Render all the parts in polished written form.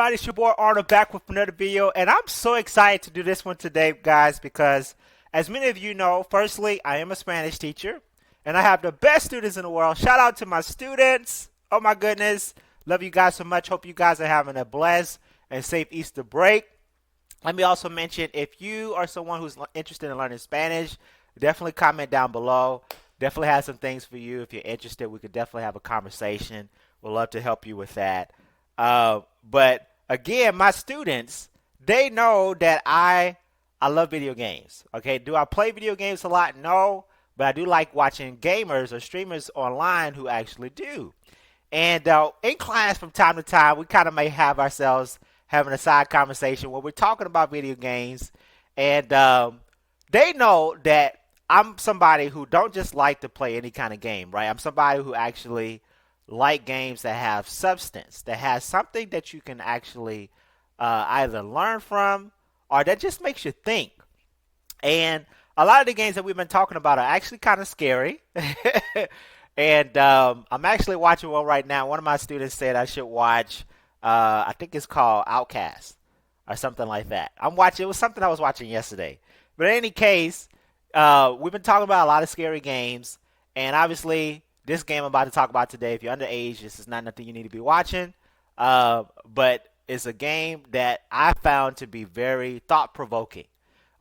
everybody? It's your boy Arnold back with another video, and I'm so excited to do this one today, guys, because as many of you know, firstly, I am a Spanish teacher, and I have the best students in the world. Shout out to my students. Oh my goodness. Love you guys so much. Hope you guys are having a blessed and safe Easter break. Let me also mention, if you are someone who's interested in learning Spanish, definitely comment down below. Definitely have some things for you. If you're interested, we could definitely have a conversation. We'd love to help you with that. But again, my students, they know that I love video games. Okay, do I play video games a lot? No, but I do like watching gamers or streamers online who actually do. And in class, from time to time, we kind of may have ourselves having a side conversation where we're talking about video games, and they know that I'm somebody who don't just like to play any kind of game, right? I'm somebody who actually like games that have substance, that has something that you can actually either learn from or that just makes you think. And a lot of the games that we've been talking about are actually kind of scary. And I'm actually watching one right now. One of my students said I should watch, I think it's called Outcast or something like that. It was something I was watching yesterday. But in any case, we've been talking about a lot of scary games. And obviously, this game I'm about to talk about today, if you're underage, this is not nothing you need to be watching. But it's a game that I found to be very thought-provoking.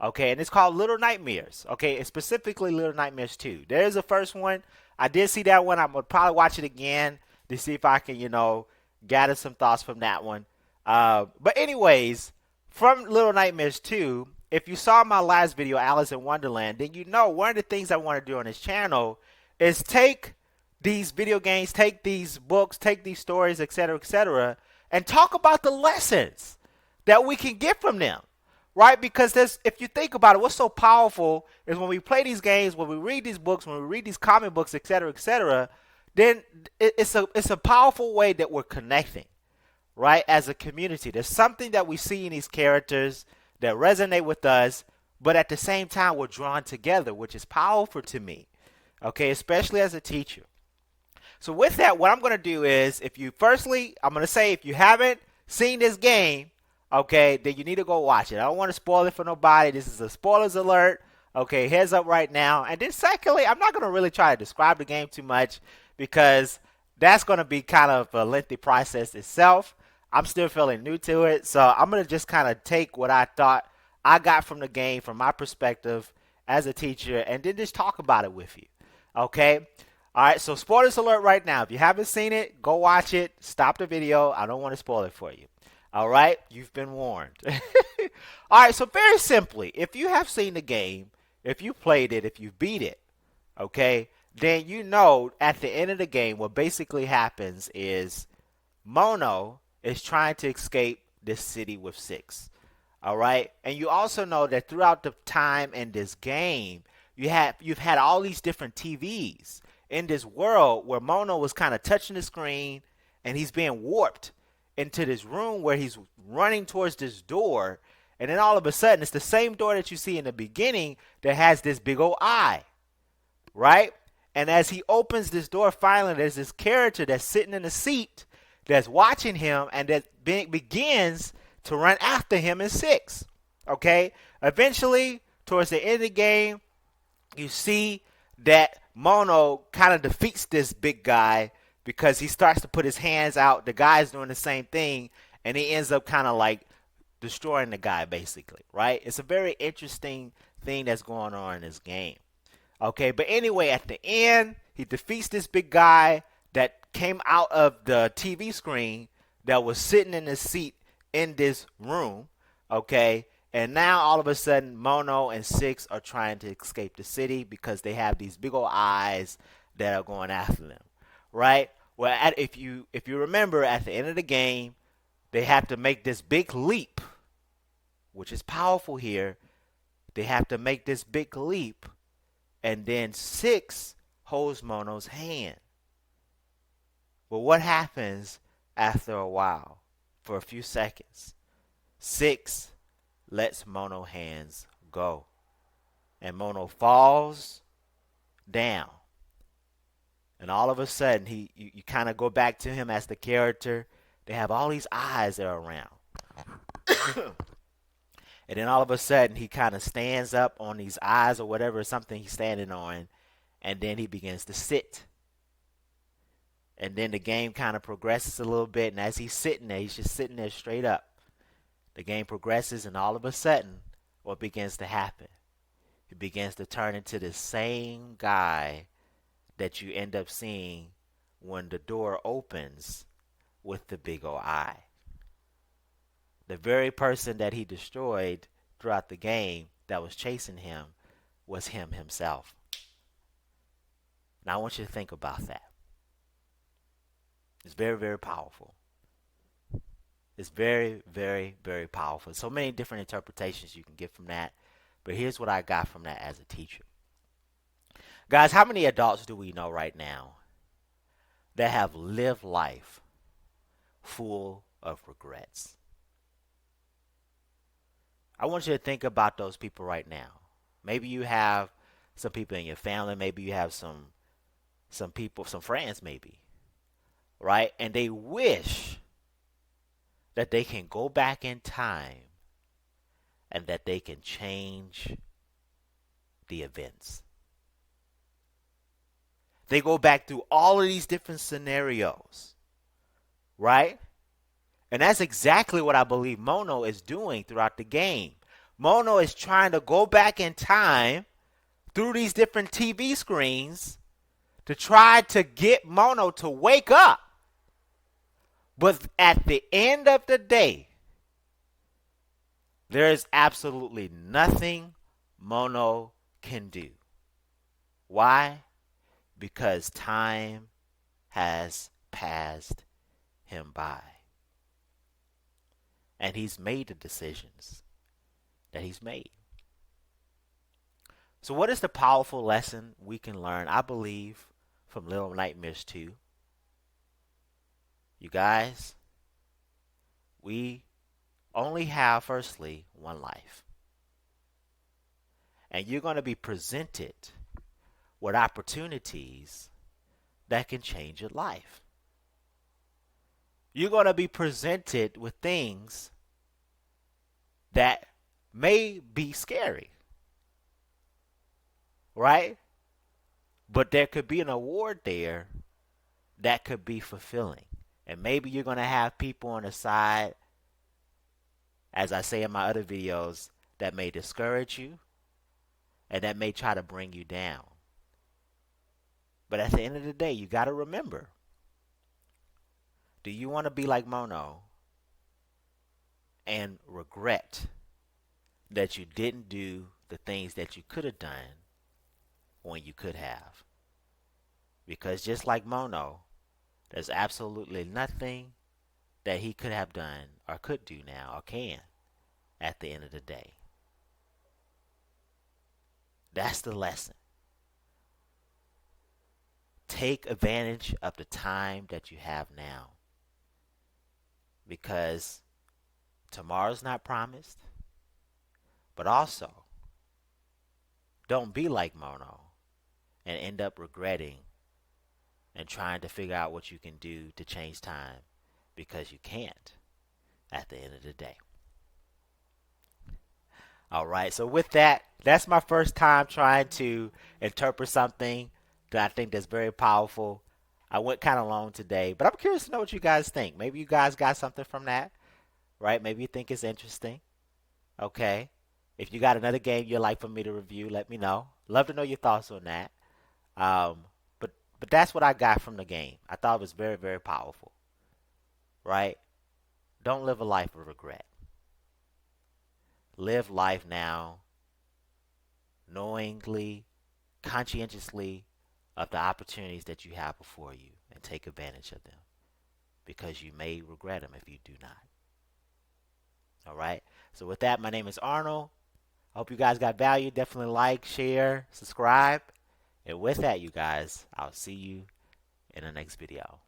Okay, and it's called Little Nightmares. Okay, it's specifically Little Nightmares 2. There's the first one. I did see that one. I'm going to probably watch it again to see if I can, gather some thoughts from that one. But anyways, from Little Nightmares 2, if you saw my last video, Alice in Wonderland, then you know one of the things I want to do on this channel is take these video games, take these books, take these stories, etc., and talk about the lessons that we can get from them. Right? Because if you think about it, what's so powerful is when we play these games, when we read these books, when we read these comic books, etc., then it's a powerful way that we're connecting, right? As a community, there's something that we see in these characters that resonate with us, but at the same time, we're drawn together, which is powerful to me, okay? Especially as a teacher. So with that, what I'm going to do is, I'm going to say if you haven't seen this game, okay, then you need to go watch it. I don't want to spoil it for nobody. This is a spoilers alert. Okay, heads up right now. And then secondly, I'm not going to really try to describe the game too much because that's going to be kind of a lengthy process itself. I'm still feeling new to it. So I'm going to just kind of take what I thought I got from the game from my perspective as a teacher and then just talk about it with you. Okay? All right, so spoilers alert right now. If you haven't seen it, go watch it. Stop the video. I don't want to spoil it for you. All right, you've been warned. All right, so very simply, if you have seen the game, if you played it, if you beat it, okay, then you know at the end of the game what basically happens is Mono is trying to escape this city with Six. All right, and you also know that throughout the time in this game, you've had all these different TVs in this world where Mono was kind of touching the screen and he's being warped into this room where he's running towards this door, and then all of a sudden it's the same door that you see in the beginning that has this big old eye, right? And as he opens this door, finally there's this character that's sitting in the seat that's watching him and that begins to run after him in Six. Okay, eventually towards the end of the game, you see that Mono kind of defeats this big guy because he starts to put his hands out. The guy's doing the same thing, and he ends up kind of like destroying the guy, basically, right? It's a very interesting thing that's going on in this game. Okay, but anyway, at the end, he defeats this big guy that came out of the TV screen that was sitting in the seat in this room, okay? And now, all of a sudden, Mono and Six are trying to escape the city because they have these big old eyes that are going after them. Right? Well, if you remember, at the end of the game, they have to make this big leap, which is powerful here. They have to make this big leap, and then Six holds Mono's hand. But what happens after a while? For a few seconds, Six lets Mono's hands go, and Mono falls down. And all of a sudden, you kind of go back to him as the character They have all these eyes that are around. And then all of a sudden, he kind of stands up on these eyes or whatever, something he's standing on, and then he begins to sit. And then the game kind of progresses a little bit, and as he's sitting there, he's just sitting there straight up. The game progresses, and all of a sudden, what begins to happen? He begins to turn into the same guy that you end up seeing when the door opens with the big old eye. The very person that he destroyed throughout the game that was chasing him was him himself. Now I want you to think about that. It's very, very powerful. It's very, very, very powerful. So many different interpretations you can get from that. But here's what I got from that as a teacher. Guys, how many adults do we know right now that have lived life full of regrets? I want you to think about those people right now. Maybe you have some people in your family. Maybe you have some people, some friends maybe, right? And they wish that they can go back in time and that they can change the events. They go back through all of these different scenarios, right? And that's exactly what I believe Mono is doing throughout the game. Mono is trying to go back in time through these different TV screens to try to get Mono to wake up. But at the end of the day, there is absolutely nothing Mono can do. Why? Because time has passed him by. And he's made the decisions that he's made. So what is the powerful lesson we can learn, I believe, from Little Nightmares 2? You guys, we only have, firstly, one life. And you're going to be presented with opportunities that can change your life. You're going to be presented with things that may be scary, right? But there could be an award there that could be fulfilling. And maybe you're going to have people on the side, as I say in my other videos, that may discourage you and that may try to bring you down. But at the end of the day, you got to remember, do you want to be like Mono and regret that you didn't do the things that you could have done when you could have? Because just like Mono, there's absolutely nothing that he could have done or could do now or can at the end of the day. That's the lesson. Take advantage of the time that you have now, because tomorrow's not promised. But also, don't be like Mono and end up regretting and trying to figure out what you can do to change time, because you can't at the end of the day. All right, so with that, that's my first time trying to interpret something that I think that's very powerful. I went kind of long today, but I'm curious to know what you guys think. Maybe you guys got something from that, right? Maybe you think it's interesting. Okay. If you got another game you'd like for me to review, let me know. Love to know your thoughts on that. But that's what I got from the game. I thought it was very, very powerful, right? Don't live a life of regret. Live life now, knowingly, conscientiously, of the opportunities that you have before you, and take advantage of them, because you may regret them if you do not. All right. So with that, my name is Arnold. I hope you guys got value. Definitely like, share, subscribe. And with that, you guys, I'll see you in the next video.